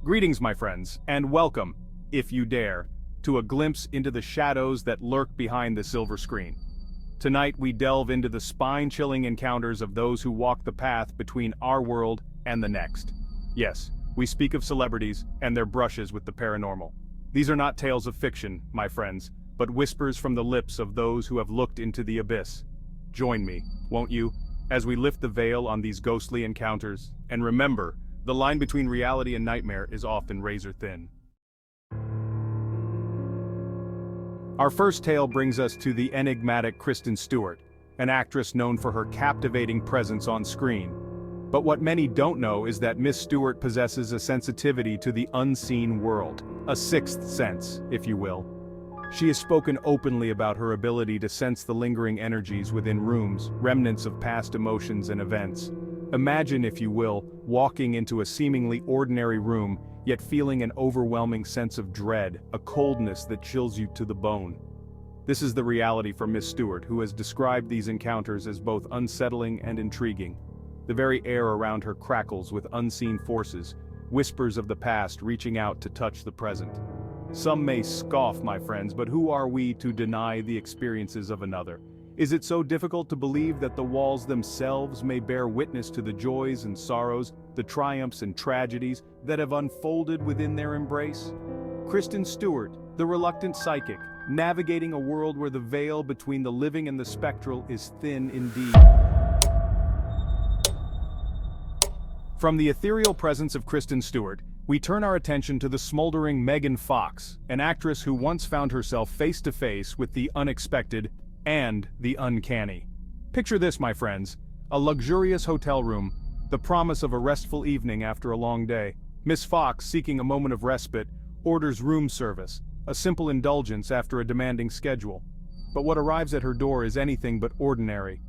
Greetings, my friends, and welcome, if you dare, to a glimpse into the shadows that lurk behind the silver screen. Tonight we delve into the spine-chilling encounters of those who walk the path between our world and the next. Yes, we speak of celebrities and their brushes with the paranormal. These are not tales of fiction, my friends, but whispers from the lips of those who have looked into the abyss. Join me, won't you, as we lift the veil on these ghostly encounters, and remember, the line between reality and nightmare is often razor thin. Our first tale brings us to the enigmatic Kristen Stewart, an actress known for her captivating presence on screen. But what many don't know is that Miss Stewart possesses a sensitivity to the unseen world, a sixth sense, if you will. She has spoken openly about her ability to sense the lingering energies within rooms, remnants of past emotions and events. Imagine, if you will, walking into a seemingly ordinary room, yet feeling an overwhelming sense of dread, a coldness that chills you to the bone. This is the reality for Miss Stewart, who has described these encounters as both unsettling and intriguing. The very air around her crackles with unseen forces, whispers of the past reaching out to touch the present. Some may scoff, my friends, but who are we to deny the experiences of another? Is it so difficult to believe that the walls themselves may bear witness to the joys and sorrows, the triumphs and tragedies that have unfolded within their embrace? Kristen Stewart, the reluctant psychic, navigating a world where the veil between the living and the spectral is thin indeed. From the ethereal presence of Kristen Stewart, we turn our attention to the smoldering Megan Fox, an actress who once found herself face to face with the unexpected and the uncanny. Picture this, my friends, a luxurious hotel room, the promise of a restful evening after a long day. Miss Fox, seeking a moment of respite, orders room service, a simple indulgence after a demanding schedule. But what arrives at her door is anything but ordinary.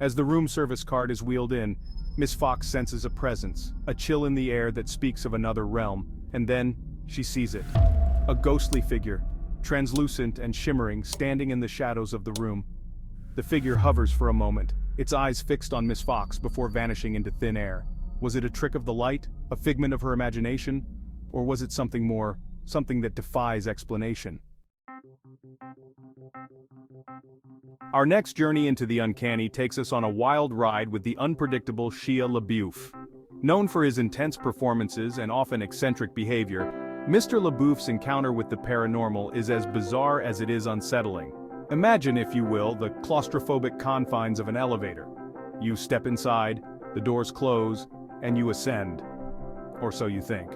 As the room service cart is wheeled in, Miss Fox senses a presence, a chill in the air that speaks of another realm, and then she sees it. A ghostly figure, translucent and shimmering, standing in the shadows of the room. The figure hovers for a moment, its eyes fixed on Miss Fox before vanishing into thin air. Was it a trick of the light, a figment of her imagination, or was it something more, something that defies explanation? Our next journey into the uncanny takes us on a wild ride with the unpredictable Shia LaBeouf. Known for his intense performances and often eccentric behavior, Mr. LaBeouf's encounter with the paranormal is as bizarre as it is unsettling. Imagine, if you will, the claustrophobic confines of an elevator. You step inside, the doors close, and you ascend. Or so you think.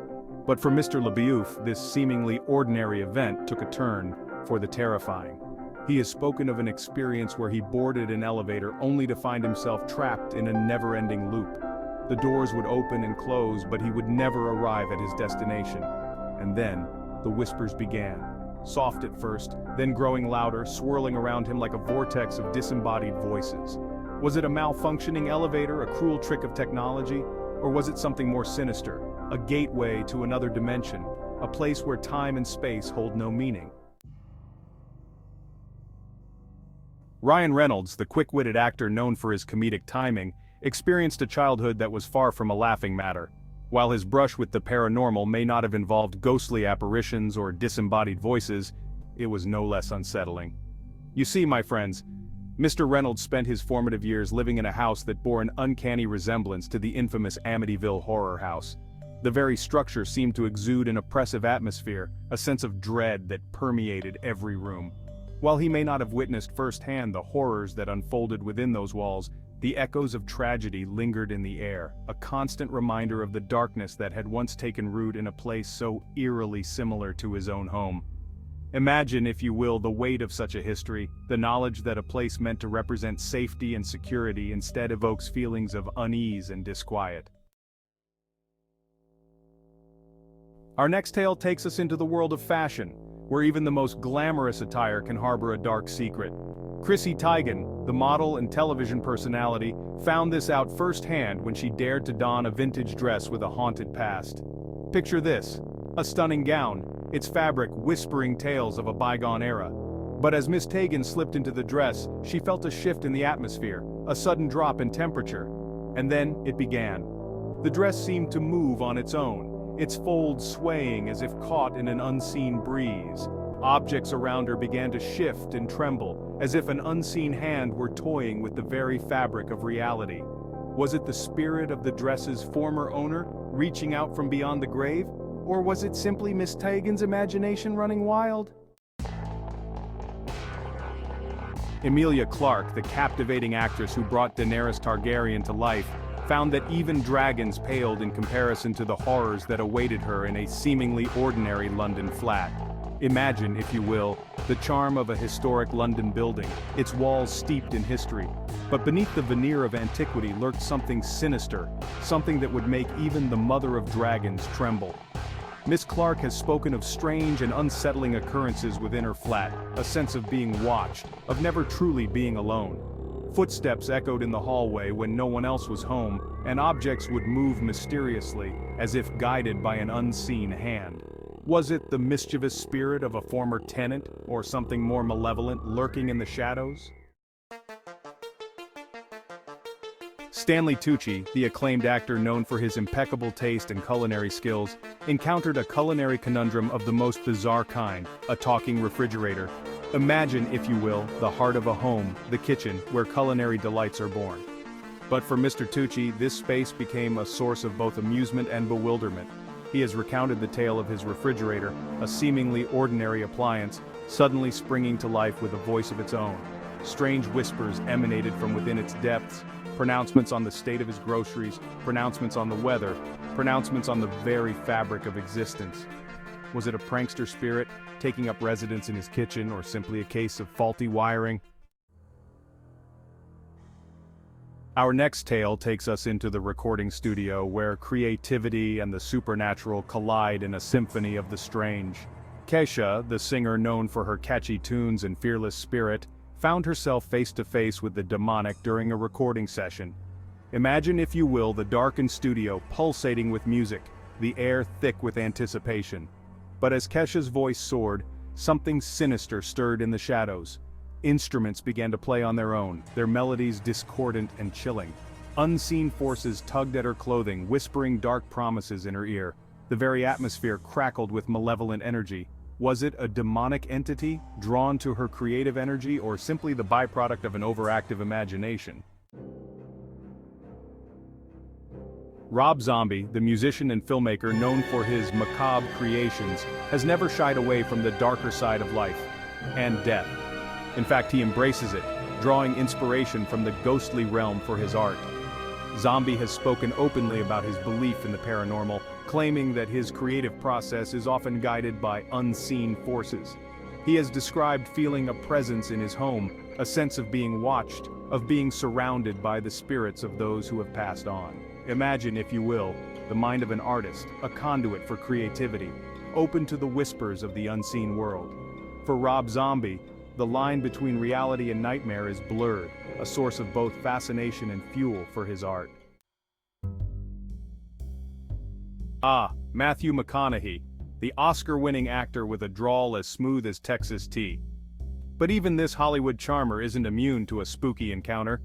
But for Mr. LaBeouf, this seemingly ordinary event took a turn for the terrifying. He has spoken of an experience where he boarded an elevator only to find himself trapped in a never-ending loop. The doors would open and close, but he would never arrive at his destination. And then, the whispers began. Soft at first, then growing louder, swirling around him like a vortex of disembodied voices. Was it a malfunctioning elevator, a cruel trick of technology? Or was it something more sinister? A gateway to another dimension, a place where time and space hold no meaning? Ryan Reynolds, the quick-witted actor known for his comedic timing, experienced a childhood that was far from a laughing matter. While his brush with the paranormal may not have involved ghostly apparitions or disembodied voices, it was no less unsettling. You see, my friends, Mr. Reynolds spent his formative years living in a house that bore an uncanny resemblance to the infamous Amityville horror house. The very structure seemed to exude an oppressive atmosphere, a sense of dread that permeated every room. While he may not have witnessed firsthand the horrors that unfolded within those walls, the echoes of tragedy lingered in the air, a constant reminder of the darkness that had once taken root in a place so eerily similar to his own home. Imagine, if you will, the weight of such a history, the knowledge that a place meant to represent safety and security instead evokes feelings of unease and disquiet. Our next tale takes us into the world of fashion, where even the most glamorous attire can harbor a dark secret. Chrissy Teigen, the model and television personality, found this out firsthand when she dared to don a vintage dress with a haunted past. Picture this: a stunning gown, its fabric whispering tales of a bygone era. But as Miss Teigen slipped into the dress, she felt a shift in the atmosphere, a sudden drop in temperature. And then it began. The dress seemed to move on its own, its folds swaying as if caught in an unseen breeze. Objects around her began to shift and tremble, as if an unseen hand were toying with the very fabric of reality. Was it the spirit of the dress's former owner, reaching out from beyond the grave? Or was it simply Miss Teigen's imagination running wild? Emilia Clarke, the captivating actress who brought Daenerys Targaryen to life, found that even dragons paled in comparison to the horrors that awaited her in a seemingly ordinary London flat. Imagine, if you will, the charm of a historic London building, its walls steeped in history. But beneath the veneer of antiquity lurked something sinister, something that would make even the mother of dragons tremble. Miss Clarke has spoken of strange and unsettling occurrences within her flat, a sense of being watched, of never truly being alone. Footsteps echoed in the hallway when no one else was home, and objects would move mysteriously, as if guided by an unseen hand. Was it the mischievous spirit of a former tenant, or something more malevolent lurking in the shadows? Stanley Tucci, the acclaimed actor known for his impeccable taste and culinary skills, encountered a culinary conundrum of the most bizarre kind, a talking refrigerator. Imagine, if you will, the heart of a home, the kitchen, where culinary delights are born. But for Mr. Tucci, this space became a source of both amusement and bewilderment. He has recounted the tale of his refrigerator, a seemingly ordinary appliance, suddenly springing to life with a voice of its own. Strange whispers emanated from within its depths, pronouncements on the state of his groceries, pronouncements on the weather, pronouncements on the very fabric of existence. Was it a prankster spirit, taking up residence in his kitchen, or simply a case of faulty wiring? Our next tale takes us into the recording studio where creativity and the supernatural collide in a symphony of the strange. Kesha, the singer known for her catchy tunes and fearless spirit, found herself face to face with the demonic during a recording session. Imagine, if you will, the darkened studio pulsating with music, the air thick with anticipation. But as Kesha's voice soared, something sinister stirred in the shadows. Instruments began to play on their own, their melodies discordant and chilling. Unseen forces tugged at her clothing, whispering dark promises in her ear. The very atmosphere crackled with malevolent energy. Was it a demonic entity, drawn to her creative energy, or simply the byproduct of an overactive imagination? Rob Zombie, the musician and filmmaker known for his macabre creations, has never shied away from the darker side of life and death. In fact, he embraces it, drawing inspiration from the ghostly realm for his art. Zombie has spoken openly about his belief in the paranormal, claiming that his creative process is often guided by unseen forces. He has described feeling a presence in his home, a sense of being watched, of being surrounded by the spirits of those who have passed on. Imagine, if you will, the mind of an artist, a conduit for creativity, open to the whispers of the unseen world. For Rob Zombie, the line between reality and nightmare is blurred, a source of both fascination and fuel for his art. Matthew McConaughey, the Oscar-winning actor with a drawl as smooth as Texas tea. But even this Hollywood charmer isn't immune to a spooky encounter.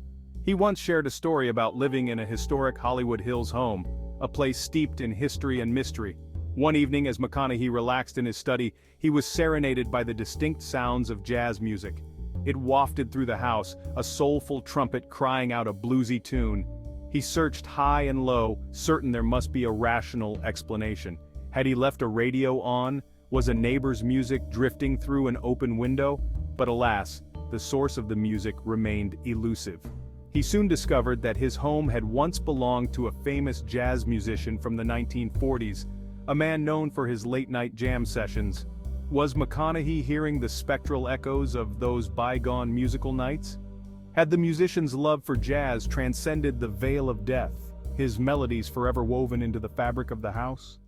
He once shared a story about living in a historic Hollywood Hills home, a place steeped in history and mystery. One evening, as McConaughey relaxed in his study, he was serenaded by the distinct sounds of jazz music. It wafted through the house, a soulful trumpet crying out a bluesy tune. He searched high and low, certain there must be a rational explanation. Had he left a radio on? Was a neighbor's music drifting through an open window? But alas, the source of the music remained elusive. He soon discovered that his home had once belonged to a famous jazz musician from the 1940s, a man known for his late-night jam sessions. Was McConaughey hearing the spectral echoes of those bygone musical nights? Had the musician's love for jazz transcended the veil of death, his melodies forever woven into the fabric of the house?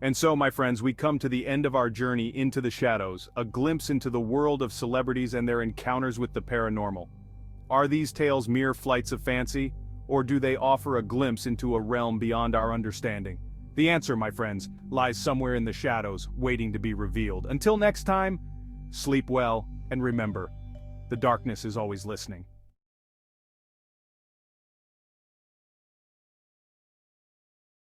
And so, my friends, we come to the end of our journey into the shadows, a glimpse into the world of celebrities and their encounters with the paranormal. Are these tales mere flights of fancy, or do they offer a glimpse into a realm beyond our understanding? The answer, my friends, lies somewhere in the shadows, waiting to be revealed. Until next time, sleep well, and remember, the darkness is always listening.